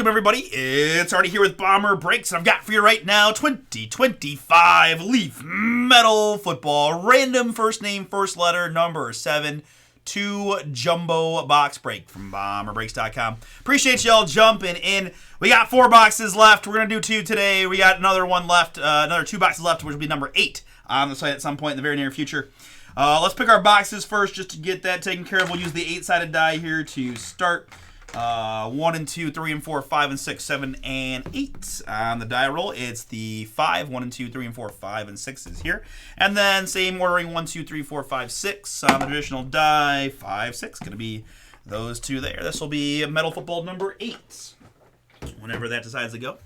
Welcome, everybody. It's Artie here with Bomber Breaks, and I've got for you right now 2025 Leaf Metal Football Random First Name, First Letter, number 7, 2 Jumbo Box Break from BomberBreaks.com. Appreciate y'all jumping in. We got 4 boxes left. We're going to do 2 today. We got another one left, another 2 boxes left, which will be number 8 on the site at some point in the very near future. Let's pick our boxes first just to get that taken care of. We'll use the 8-sided die here to start. 1 and 2, 3 and 4, 5 and 6, 7 and 8 on the die roll. It's the 5, 1 and 2, 3 and 4, 5 and 6 is here. And then same ordering 1, 2, 3, 4, 5, 6 on the traditional die. 5, 6, going to be those 2 there. This will be Metal Football number 8, whenever that decides to go.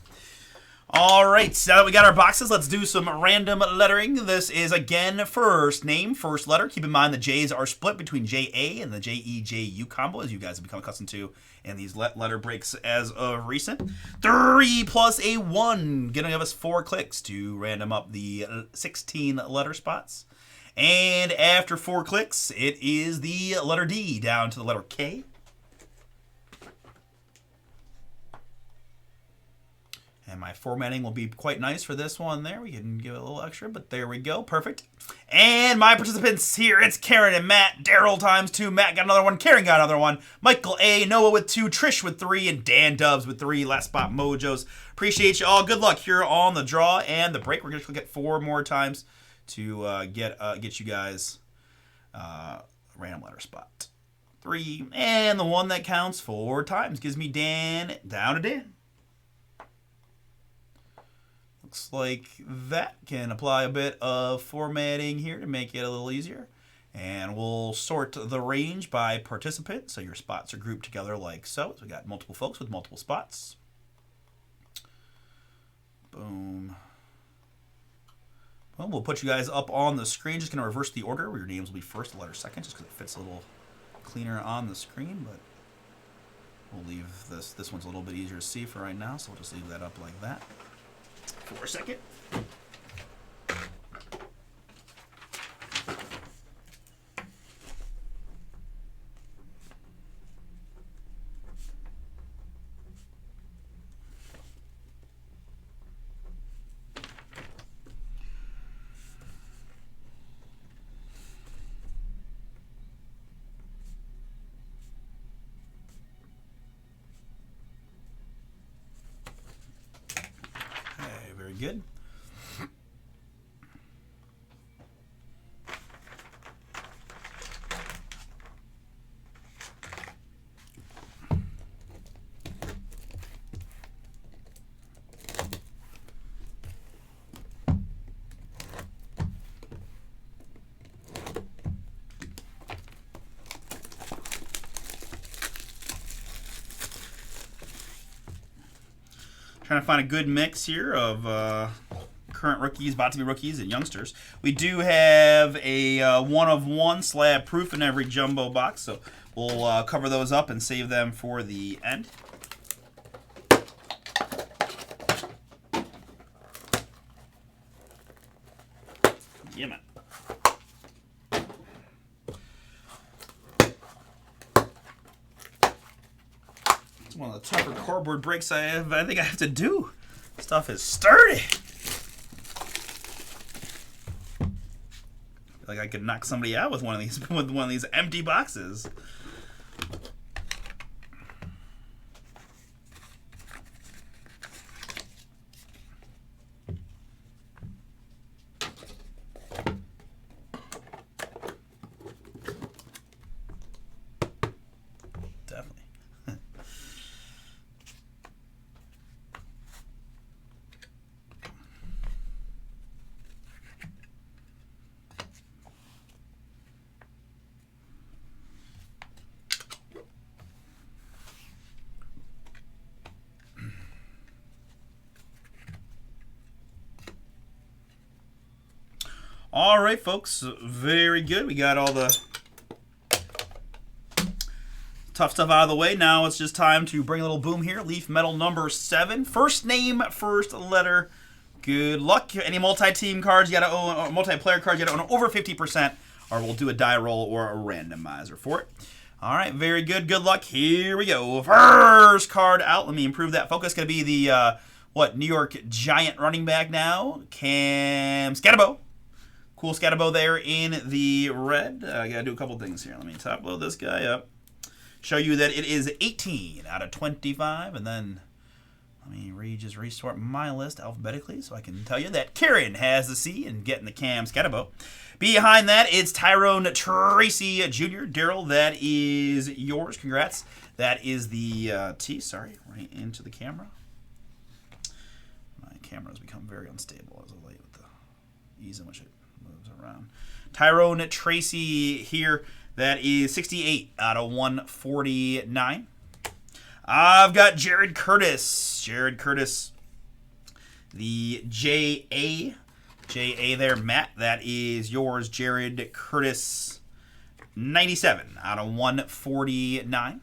All right, so now that we got our boxes, let's do some random lettering. This is, again, first name, first letter. Keep in mind the J's are split between J-A and the J-E-J-U combo, as you guys have become accustomed to in these letter breaks as of recent. 3 plus a 1, going to give us 4 clicks to random up the 16 letter spots. And after 4 clicks, it is the letter D down to the letter K. And my formatting will be quite nice for this one there. We can give it a little extra, but there we go. Perfect. And my participants here, it's Karen and Matt. Daryl times 2. Matt got another one. Karen got another one. Michael A. Noah with 2. Trish with 3. And Dan Dubs with 3. Last spot mojos. Appreciate you all. Good luck here on the draw and the break. We're going to click it 4 more times to get you guys a random letter spot. 3. And the one that counts 4 times gives me Dan down to Dan. Looks like that can apply a bit of formatting here to make it a little easier. And we'll sort the range by participant, so your spots are grouped together like so. So we got multiple folks with multiple spots. Boom. Well, we'll put you guys up on the screen. Just going to reverse the order where your names will be first, the letter second, just because it fits a little cleaner on the screen. But we'll leave this. This one's a little bit easier to see for right now, so we'll just leave that up like that. For a second. Good. Trying to find a good mix here of current rookies, about to be rookies, and youngsters. We do have a 1 of 1 slab proof in every jumbo box, so we'll cover those up and save them for the end. Yeah, man. One of the tougher cardboard breaks I think I have to do. Stuff is sturdy. I feel like I could knock somebody out with one of these empty boxes. All right, folks, very good. We got all the tough stuff out of the way. Now it's just time to bring a little boom here. Leaf Metal number 7. First name, first letter. Good luck. Any multi-team cards you got to own, or multiplayer cards you got to own over 50%, or we'll do a die roll or a randomizer for it. All right, very good. Good luck. Here we go. First card out. Let me improve that focus. Going to be the, New York Giant running back now. Cam Scatterbo. Cool Scatterbo there in the red. I got to do a couple things here. Let me top load this guy up. Show you that it is 18 out of 25. And then let me just restart my list alphabetically so I can tell you that Kieran has the C and getting the Cam Scatterbo. Behind that, it's Tyrone Tracy Jr. Daryl, that is yours. Congrats. That is the T. Sorry, right into the camera. My camera has become very unstable as of late with the ease in which it moves around. Tyrone Tracy here. That is 68 out of 149. I've got Jared Curtis. Jared Curtis, the J.A. J.A. there, Matt. That is yours, Jared Curtis. 97 out of 149.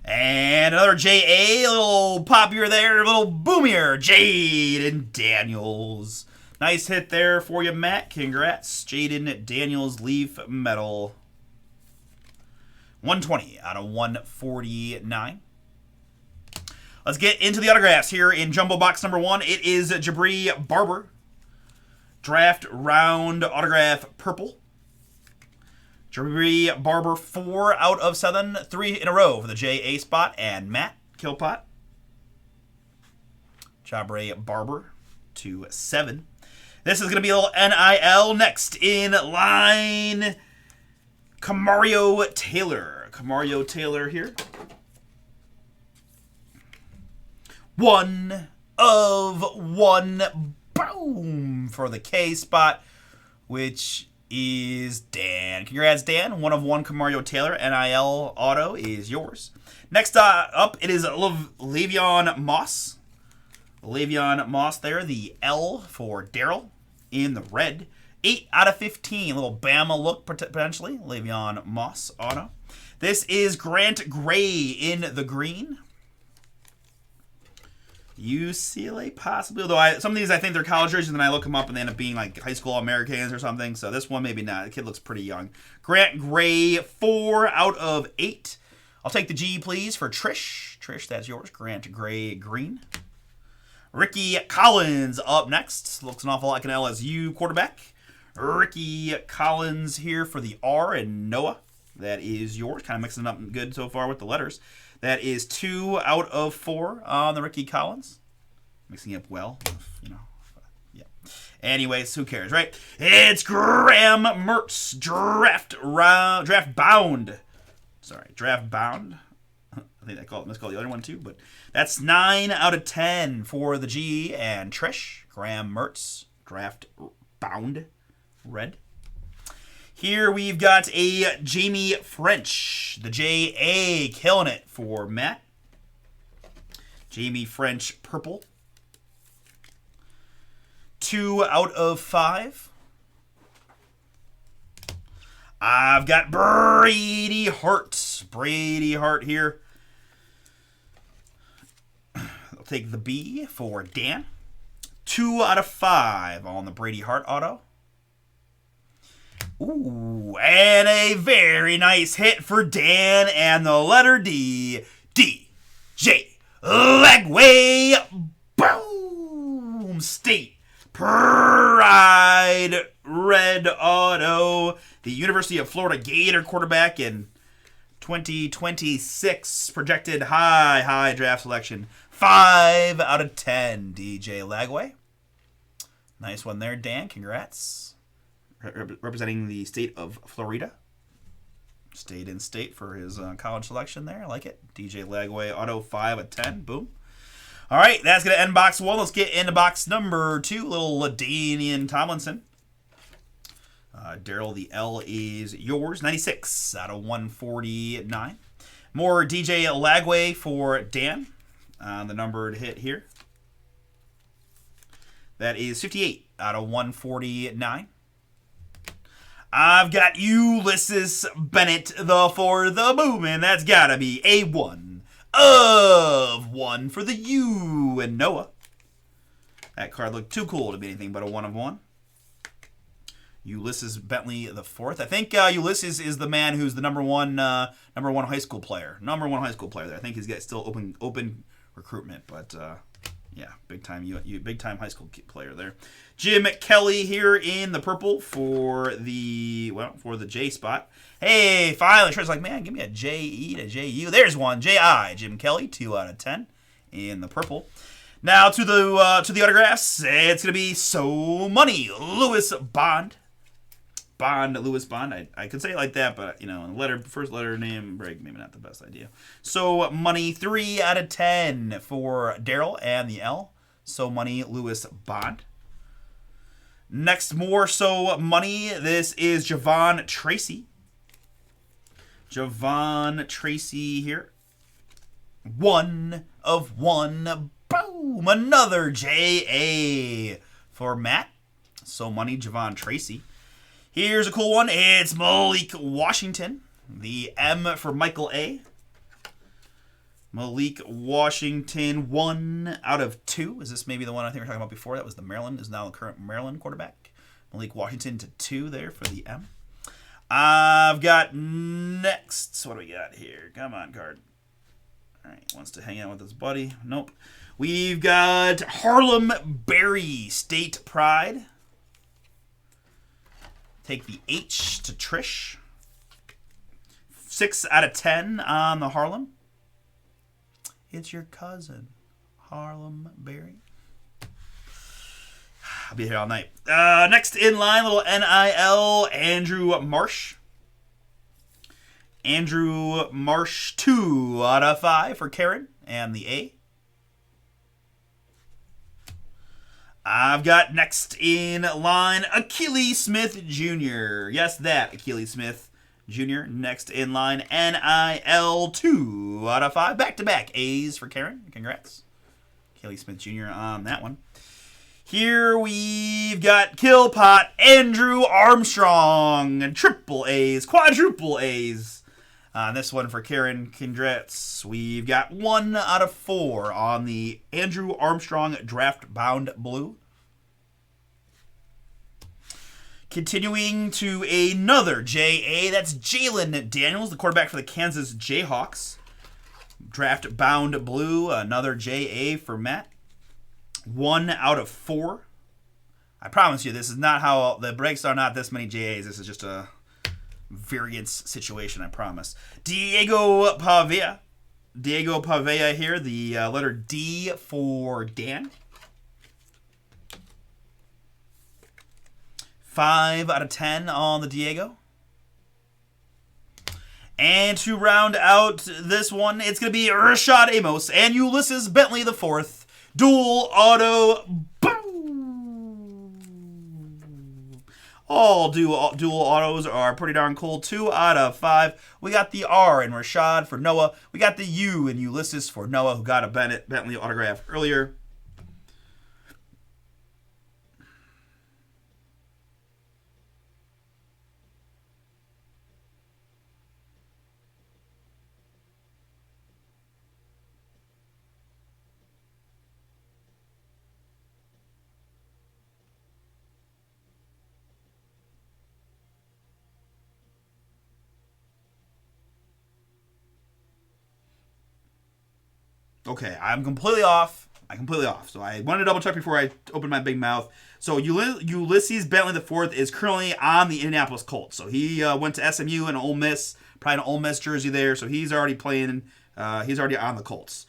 And another J.A. A little poppier there, a little boomier. Jaden Daniels. Nice hit there for you, Matt. Congrats. Jaden Daniels, Leaf Metal. 120 out of 149. Let's get into the autographs here in Jumbo Box number 1. It is Jabri Barber. Draft round autograph purple. Jabri Barber 4 out of 7. 3 in a row for the J.A. spot. And Matt Killpot. Jabri Barber to 7. This is going to be a little NIL. Next in line, Camario Taylor. Camario Taylor here. 1 of 1. Boom! For the K spot, which is Dan. Congrats, Dan. 1 of 1 Camario Taylor. NIL auto is yours. Next up, it is Le'Veon Moss. Le'Veon Moss there. The L for Daryl in the red. 8 out of 15. A little Bama look potentially. Le'Veon Moss auto. This is Grant Gray in the green. UCLA possibly, although some of these I think they're college jerseys, and then I look them up and they end up being like high school Americans or something. So this one maybe not. The kid looks pretty young. Grant Gray, 4 out of 8. I'll take the G, please, for Trish. Trish, that's yours. Grant Gray, green. Ricky Collins up next. Looks an awful lot like an LSU quarterback. Ricky Collins here for the R and Noah. That is yours. Kind of mixing it up good so far with the letters. That is 2 out of 4 on the Ricky Collins. Mixing it up well, yeah. Anyways, who cares, right? It's Graham Mertz, draft bound. I think I miscalled the other one too, but that's 9 out of 10 for the G and Trish. Graham Mertz, draft bound, red. Here we've got a Jamie French. The J.A. killing it for Matt. Jamie French, purple. 2 out of 5. I've got Brady Hart. Brady Hart here. I'll take the B for Dan. 2 out of 5 on the Brady Hart auto. Ooh, and a very nice hit for Dan and the letter D. DJ Legway. Boom! State Pride red auto. The University of Florida Gator quarterback in 2026. Projected high draft selection. 5 out of 10, DJ Legway. Nice one there, Dan. Congrats. Representing the state of Florida. Stayed in state for his college selection there. I like it. DJ Legway, auto 5 of 10. Boom. All right, that's going to end box 1. Let's get into box number 2. Little LaDainian Tomlinson. Daryl, the L is yours. 96 out of 149. More DJ Legway for Dan. The numbered hit here. That is 58 out of 149. I've got Ulysses Bennett, for the boom, and that's got to be a 1 of 1 for the U and Noah. That card looked too cool to be anything but a 1 of 1. Ulysses Bentley the fourth. I think Ulysses is the man who's the number one high school player. Number one high school player there. I think he's got still open recruitment, but yeah, big time high school player there. Jim Kelly here in the purple for the J spot. Hey, finally, Trent's like, man, give me a J-E to J-U. There's one, J-I. Jim Kelly, 2 out of 10 in the purple. Now to the autographs. It's gonna be So Money, Lewis Bond. Lewis Bond. I could say it like that, but first letter name break, maybe not the best idea. So Money, 3 out of 10 for Daryl and the L. So Money, Lewis Bond. Next, more So Money. This is Javon Tracy. Javon Tracy here. 1 of 1. Boom! Another J-A for Matt. So Money, Javon Tracy. Here's a cool one. It's Malik Washington. The M for Michael A. Malik Washington, 1 out of 2. Is this maybe the one I think we were talking about before? That was the Maryland. Is now the current Maryland quarterback. Malik Washington to 2 there for the M. I've got next. What do we got here? Come on, card. All right, wants to hang out with his buddy. Nope. We've got Harlem Berry, State Pride. Take the H to Trish. 6 out of 10 on the Harlem. It's your cousin, Harlem Berry. I'll be here all night. Next in line, little NIL, Andrew Marsh. Andrew Marsh, 2 out of 5 for Karen and the A. I've got next in line, Achilles Smith Jr. Yes, that Achilles Smith Jr. Next in line, NIL, 2 out of 5. Back-to-back A's for Karen. Congrats. Achilles Smith Jr. on that one. Here we've got Killpot Andrew Armstrong. Triple A's, quadruple A's. On this one for Karen, congrats. We've got 1 out of 4 on the Andrew Armstrong Draft Bound Blue. Continuing to another J.A. That's Jalen Daniels, the quarterback for the Kansas Jayhawks. Draft Bound Blue, another J.A. for Matt. 1 out of 4. I promise you, this is not how the breaks are. Not this many J.A.s. This is just a variance situation, I promise. Diego Pavia here, the letter D for Dan. 5 out of 10 on the Diego. And to round out this one, it's going to be Rashad Amos and Ulysses Bentley the fourth. Dual auto. Boom! All dual autos are pretty darn cool. 2 out of 5. We got the R in Rashad for Noah. We got the U in Ulysses for Noah, who got a Bentley autograph earlier. Okay, I'm completely off. So I wanted to double check before I opened my big mouth. So Ulysses Bentley IV is currently on the Indianapolis Colts. So he went to SMU and Ole Miss, probably an Ole Miss jersey there. So he's already playing. He's already on the Colts.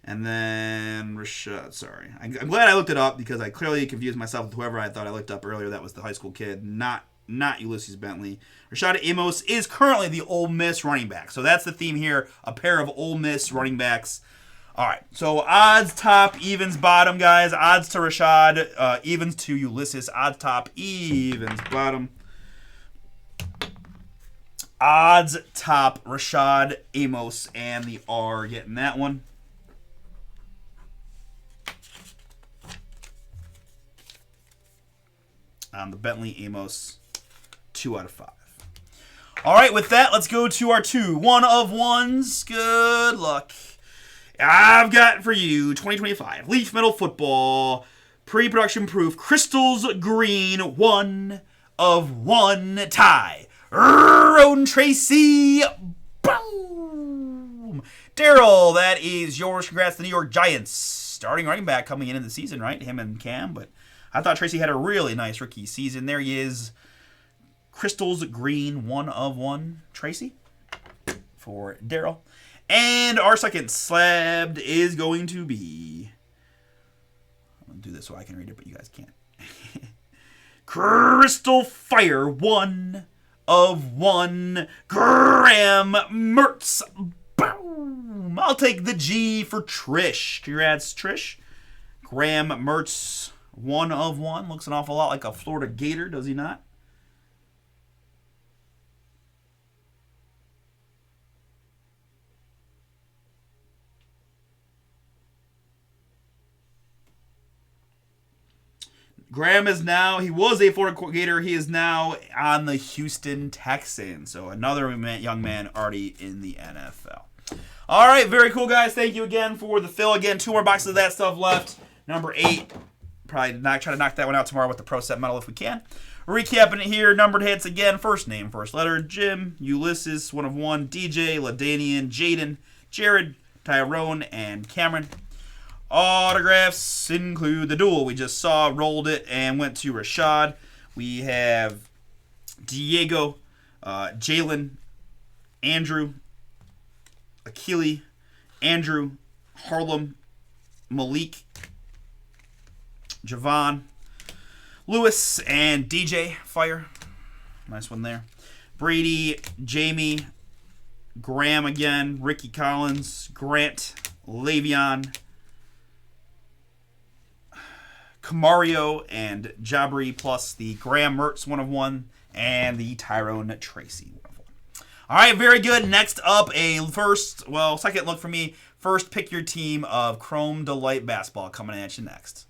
And then Rashad. Sorry, I'm glad I looked it up because I clearly confused myself with whoever I thought I looked up earlier. That was the high school kid, not Ulysses Bentley. Rashad Amos is currently the Ole Miss running back. So that's the theme here: a pair of Ole Miss running backs. All right, so odds top, evens bottom, guys. Odds to Rashad, evens to Ulysses. Odds top, evens bottom. Odds top, Rashad Amos and the R getting that one. On the Bentley Amos, 2 out of 5. All right, with that, let's go to our 2 1-of-1s. Good luck. I've got for you 2025 Leaf Metal Football Pre-Production Proof Crystals Green 1 of 1, Tyrone Tracy. Boom! Daryl, that is yours. Congrats to the New York Giants. Starting running back coming in the season, right? Him and Cam, but I thought Tracy had a really nice rookie season. There he is. Crystals Green, 1 of 1, Tracy, for Daryl. And our second slab is going to be... I'm going to do this so I can read it, but you guys can't. Crystal Fire, 1 of 1, Graham Mertz. Boom! I'll take the G for Trish. Congrats, Trish. Graham Mertz, 1 of 1. Looks an awful lot like a Florida Gator, does he not? Graham is now, he was a Florida Gator. He is now on the Houston Texans. So another young man already in the NFL. All right, very cool, guys. Thank you again for the fill. Again, 2 more boxes of that stuff left. Number 8. Probably try to knock that one out tomorrow with the Pro Set Medal if we can. Recapping it here, numbered hits again. First name, first letter. Jim, Ulysses, 1 of 1. DJ, Ladanian, Jaden, Jared, Tyrone, and Cameron. Autographs include the duel we just saw, rolled it, and went to Rashad. We have Diego, Jalen, Andrew, Akili, Andrew, Harlem, Malik, Javon, Lewis, and DJ Fire. Nice one there. Brady, Jamie, Graham again, Ricky Collins, Grant, Le'Veon, Camario, and Jabri, plus the Graham Mertz 1 of 1, and the Tyrone Tracy 1 of 1. All right, very good. Next up, second look for me. First, pick your team of Chrome Delight Basketball coming at you next.